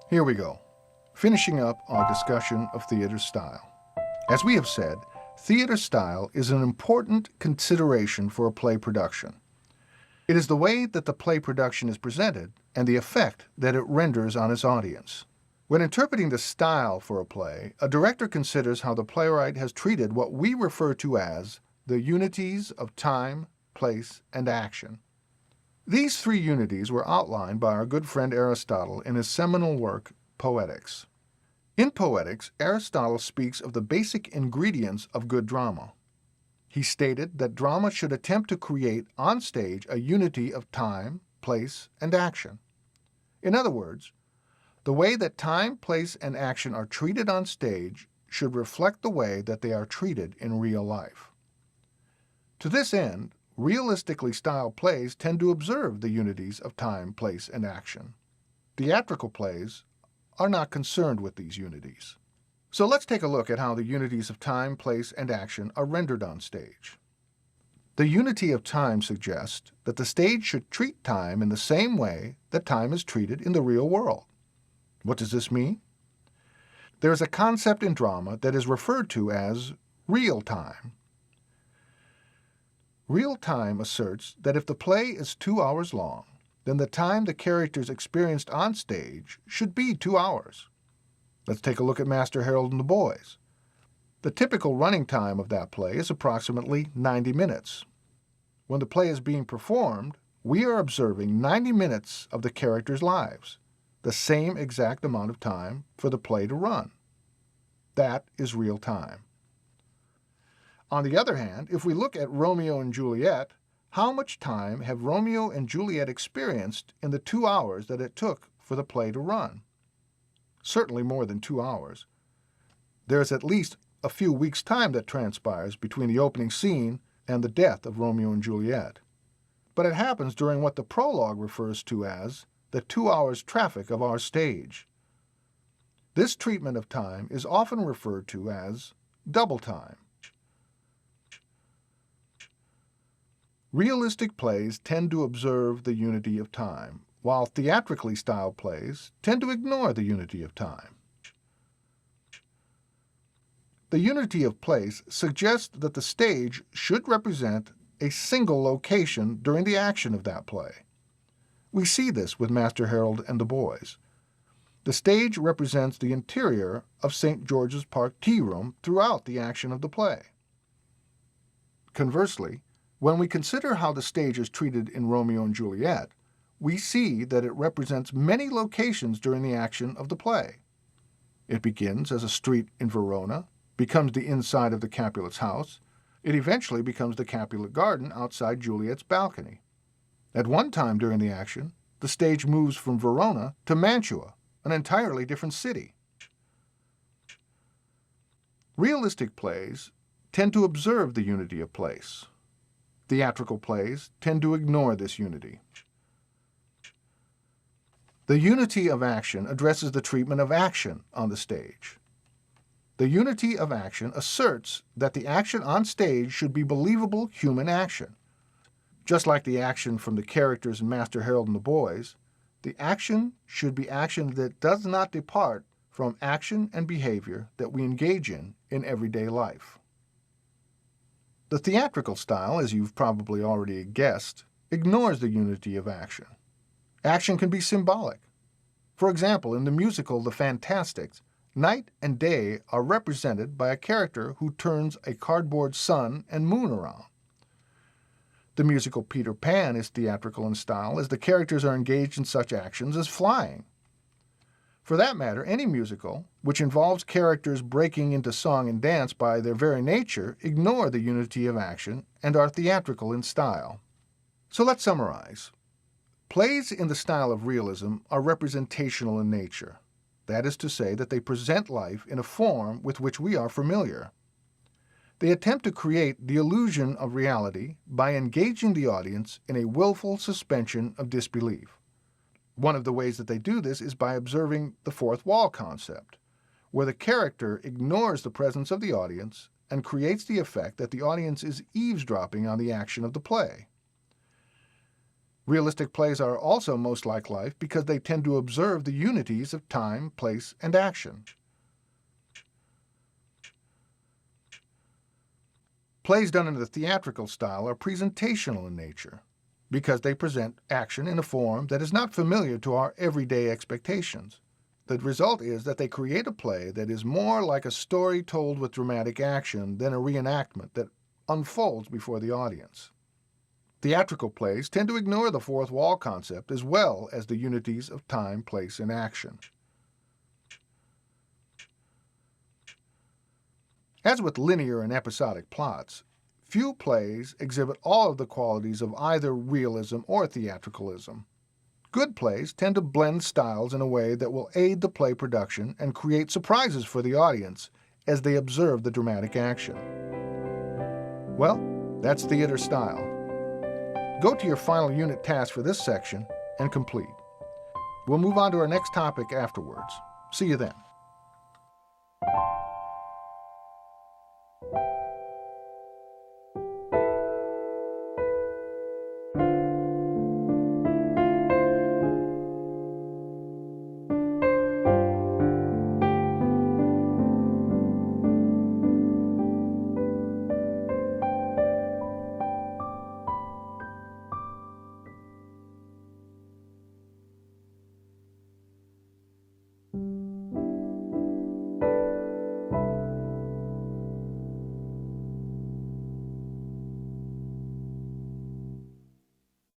Here we go, finishing up our discussion of theater style. As we have said, theater style is an important consideration for a play production. It is the way that the play production is presented and the effect that it renders on its audience. When interpreting the style for a play, a director considers how the playwright has treated what we refer to as the unities of time, place, and action. These three unities were outlined by our good friend Aristotle in his seminal work, Poetics. In Poetics, Aristotle speaks of the basic ingredients of good drama. He stated that drama should attempt to create on stage a unity of time, place, and action. In other words, the way that time, place, and action are treated on stage should reflect the way that they are treated in real life. To this end, realistically styled plays tend to observe the unities of time, place, and action. Theatrical plays are not concerned with these unities. So let's take a look at how the unities of time, place, and action are rendered on stage. The unity of time suggests that the stage should treat time in the same way that time is treated in the real world. What does this mean? There is a concept in drama that is referred to as real time. Real time asserts that if the play is 2 hours long, then the time the characters experienced on stage should be 2 hours. Let's take a look at Master Harold and the Boys. The typical running time of that play is approximately 90 minutes. When the play is being performed, we are observing 90 minutes of the characters' lives, the same exact amount of time for the play to run. That is real time. On the other hand, if we look at Romeo and Juliet, how much time have Romeo and Juliet experienced in the 2 hours that it took for the play to run? Certainly more than 2 hours. There is at least a few weeks' time that transpires between the opening scene and the death of Romeo and Juliet. But it happens during what the prologue refers to as the 2 hours traffic of our stage. This treatment of time is often referred to as double time. Realistic plays tend to observe the unity of time, while theatrically styled plays tend to ignore the unity of time. The unity of place suggests that the stage should represent a single location during the action of that play. We see this with Master Harold and the Boys. The stage represents the interior of St. George's Park tea room throughout the action of the play. Conversely, when we consider how the stage is treated in Romeo and Juliet, we see that it represents many locations during the action of the play. It begins as a street in Verona, becomes the inside of the Capulet's house. It eventually becomes the Capulet garden outside Juliet's balcony. At one time during the action, the stage moves from Verona to Mantua, an entirely different city. Realistic plays tend to observe the unity of place. Theatrical plays tend to ignore this unity. The unity of action addresses the treatment of action on the stage. The unity of action asserts that the action on stage should be believable human action. Just like the action from the characters in Master Harold and the Boys, the action should be action that does not depart from action and behavior that we engage in everyday life. The theatrical style, as you've probably already guessed, ignores the unity of action. Action can be symbolic. For example, in the musical The Fantastics, night and day are represented by a character who turns a cardboard sun and moon around. The musical Peter Pan is theatrical in style as the characters are engaged in such actions as flying. For that matter, any musical, which involves characters breaking into song and dance by their very nature, ignore the unity of action and are theatrical in style. So let's summarize. Plays in the style of realism are representational in nature. That is to say that they present life in a form with which we are familiar. They attempt to create the illusion of reality by engaging the audience in a willful suspension of disbelief. One of the ways that they do this is by observing the fourth wall concept, where the character ignores the presence of the audience and creates the effect that the audience is eavesdropping on the action of the play. Realistic plays are also most like life because they tend to observe the unities of time, place, and action. Plays done in the theatrical style are presentational in nature because they present action in a form that is not familiar to our everyday expectations. The result is that they create a play that is more like a story told with dramatic action than a reenactment that unfolds before the audience. Theatrical plays tend to ignore the fourth wall concept as well as the unities of time, place, and action. As with linear and episodic plots, few plays exhibit all of the qualities of either realism or theatricalism. Good plays tend to blend styles in a way that will aid the play production and create surprises for the audience as they observe the dramatic action. Well, that's theater style. Go to your final unit task for this section and complete. We'll move on to our next topic afterwards. See you then.